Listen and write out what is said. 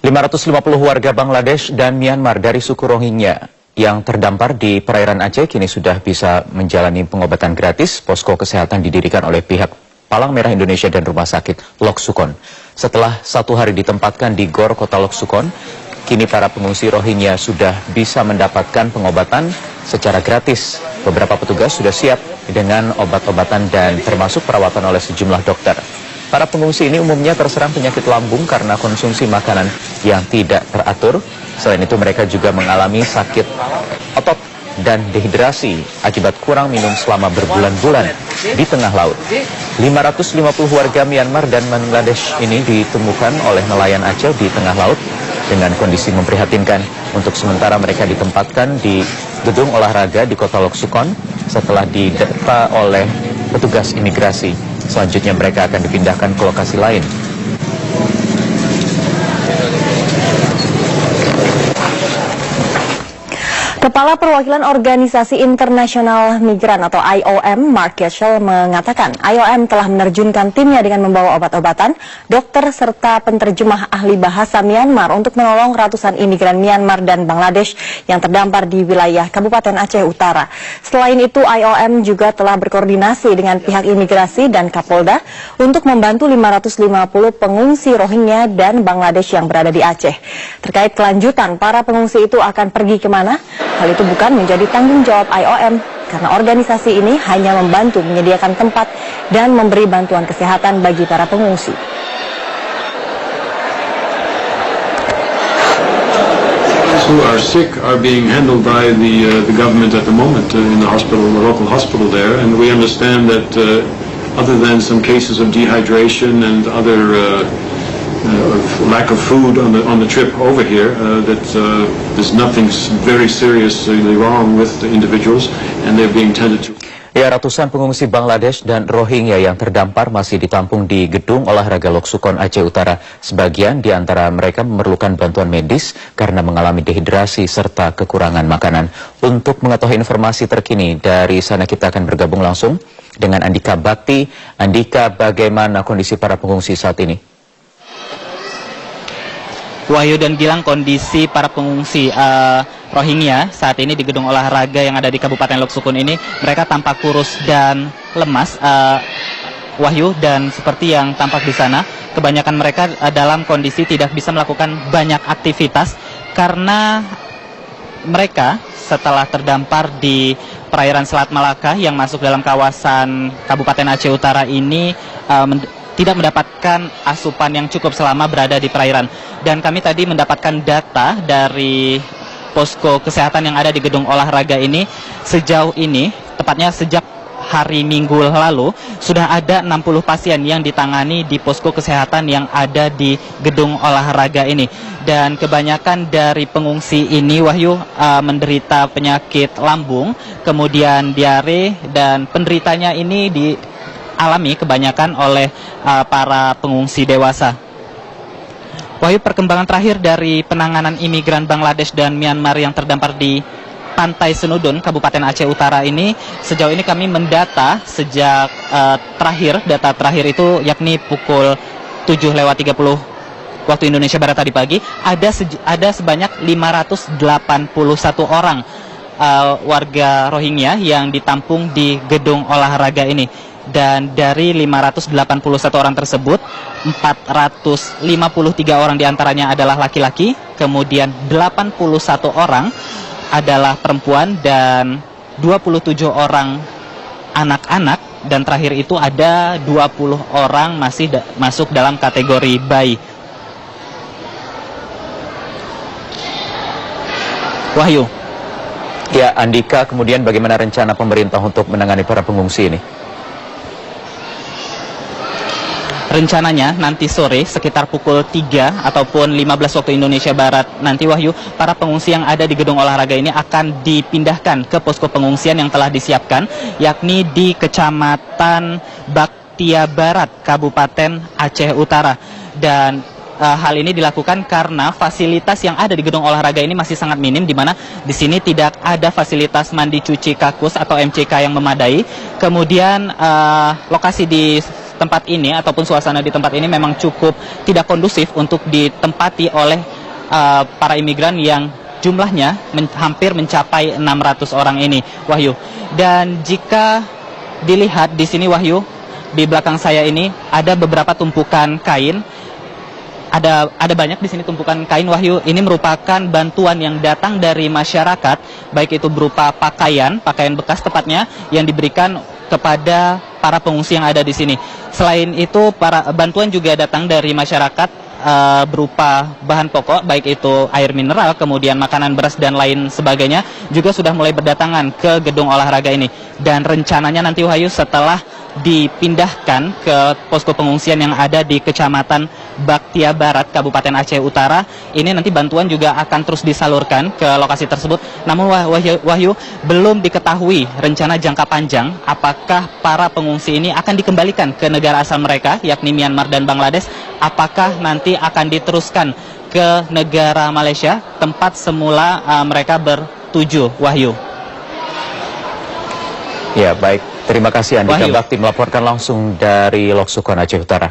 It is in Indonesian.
550 warga Bangladesh dan Myanmar dari suku Rohingya yang terdampar di perairan Aceh kini sudah bisa menjalani pengobatan gratis. Posko kesehatan didirikan oleh pihak Palang Merah Indonesia dan Rumah Sakit Lok Sukon. Setelah 1 hari ditempatkan di Gor Kota Lok Sukon, kini para pengungsi Rohingya sudah bisa mendapatkan pengobatan secara gratis. Beberapa petugas sudah siap dengan obat-obatan dan termasuk perawatan oleh sejumlah dokter. Para pengungsi ini umumnya terserang penyakit lambung karena konsumsi makanan yang tidak teratur. Selain itu mereka juga mengalami sakit otot dan dehidrasi akibat kurang minum selama berbulan-bulan di tengah laut. 550 warga Myanmar dan Bangladesh ini ditemukan oleh nelayan Aceh di tengah laut dengan kondisi memprihatinkan. Untuk sementara mereka ditempatkan di gedung olahraga di Kota Lok Sukon setelah didata oleh petugas imigrasi. Selanjutnya mereka akan dipindahkan ke lokasi lain. Kepala Perwakilan Organisasi Internasional Migran atau IOM, Mark Getchell, mengatakan IOM telah menerjunkan timnya dengan membawa obat-obatan, dokter, serta penterjemah ahli bahasa Myanmar untuk menolong ratusan imigran Myanmar dan Bangladesh yang terdampar di wilayah Kabupaten Aceh Utara. Selain itu, IOM juga telah berkoordinasi dengan pihak imigrasi dan Kapolda untuk membantu 550 pengungsi Rohingya dan Bangladesh yang berada di Aceh. Terkait kelanjutan, para pengungsi itu akan pergi kemana? Hal itu bukan menjadi tanggung jawab IOM karena organisasi ini hanya membantu menyediakan tempat dan memberi bantuan kesehatan bagi para pengungsi. Who are sick are being handled by the government at the moment in the hospital, the local hospital there, and we understand that other than some cases of dehydration and other lack of food on the trip over here, that there's nothing very seriously wrong with the individuals, and they're being tended to. Ya, ratusan pengungsi Bangladesh dan Rohingya yang terdampar masih ditampung di gedung olahraga Lok Sukon Aceh Utara. Sebagian di antara mereka memerlukan bantuan medis karena mengalami dehidrasi serta kekurangan makanan. Untuk mengetahui informasi terkini dari sana, kita akan bergabung langsung dengan Andika Bakti. Andika, bagaimana kondisi para pengungsi saat ini? Wahyu dan Gilang, kondisi para pengungsi Rohingya saat ini di gedung olahraga yang ada di Kabupaten Lok Sukon ini, mereka tampak kurus dan lemas, Wahyu, dan seperti yang tampak di sana, kebanyakan mereka dalam kondisi tidak bisa melakukan banyak aktivitas karena mereka setelah terdampar di perairan Selat Malaka yang masuk dalam kawasan Kabupaten Aceh Utara ini tidak mendapatkan asupan yang cukup selama berada di perairan. Dan kami tadi mendapatkan data dari posko kesehatan yang ada di gedung olahraga ini. Sejauh ini, tepatnya sejak hari Minggu lalu, sudah ada 60 pasien yang ditangani di posko kesehatan yang ada di gedung olahraga ini. Dan kebanyakan dari pengungsi ini, Wahyu, menderita penyakit lambung, kemudian diare, dan penderitanya ini dialami kebanyakan oleh para pengungsi dewasa. Wahyu, perkembangan terakhir dari penanganan imigran Bangladesh dan Myanmar yang terdampar di Pantai Senudun, Kabupaten Aceh Utara ini, sejauh ini kami mendata sejak data terakhir itu yakni pukul 7:30 waktu Indonesia Barat tadi pagi, ada sebanyak 581 orang warga Rohingya yang ditampung di gedung olahraga ini. Dan dari 581 orang tersebut, 453 orang diantaranya adalah laki-laki, kemudian 81 orang adalah perempuan, dan 27 orang anak-anak, dan terakhir itu ada 20 orang masih masuk dalam kategori bayi. Wahyu. Ya, Andika, kemudian bagaimana rencana pemerintah untuk menangani para pengungsi ini? Rencananya nanti sore sekitar pukul 3 ataupun 15 waktu Indonesia Barat nanti, Wahyu, para pengungsi yang ada di gedung olahraga ini akan dipindahkan ke posko pengungsian yang telah disiapkan, yakni di Kecamatan Baktia Barat, Kabupaten Aceh Utara. Dan hal ini dilakukan karena fasilitas yang ada di gedung olahraga ini masih sangat minim, di mana di sini tidak ada fasilitas mandi cuci kakus atau MCK yang memadai. Kemudian lokasi di tempat ini ataupun suasana di tempat ini memang cukup tidak kondusif untuk ditempati oleh para imigran yang jumlahnya hampir mencapai 600 orang ini, Wahyu. Dan jika dilihat di sini, Wahyu, di belakang saya ini ada beberapa tumpukan kain. Ada banyak di sini tumpukan kain, Wahyu. Ini merupakan bantuan yang datang dari masyarakat, baik itu berupa pakaian bekas tepatnya yang diberikan kepada para pengungsi yang ada di sini. Selain itu, bantuan juga datang dari masyarakat berupa bahan pokok, baik itu air mineral, kemudian makanan, beras, dan lain sebagainya, juga sudah mulai berdatangan ke gedung olahraga ini. Dan rencananya nanti, Wahyu, setelah dipindahkan ke posko pengungsian yang ada di Kecamatan Baktia Barat, Kabupaten Aceh Utara, ini nanti bantuan juga akan terus disalurkan ke lokasi tersebut. Namun Wahyu, belum diketahui rencana jangka panjang apakah para pengungsi ini akan dikembalikan ke negara asal mereka, yakni Myanmar dan Bangladesh, apakah nanti akan diteruskan ke negara Malaysia, tempat semula mereka bertuju, Wahyu. Ya, baik. Terima kasih Andika Wahyu. Bakti melaporkan langsung dari Lok Sukhon, Aceh Utara.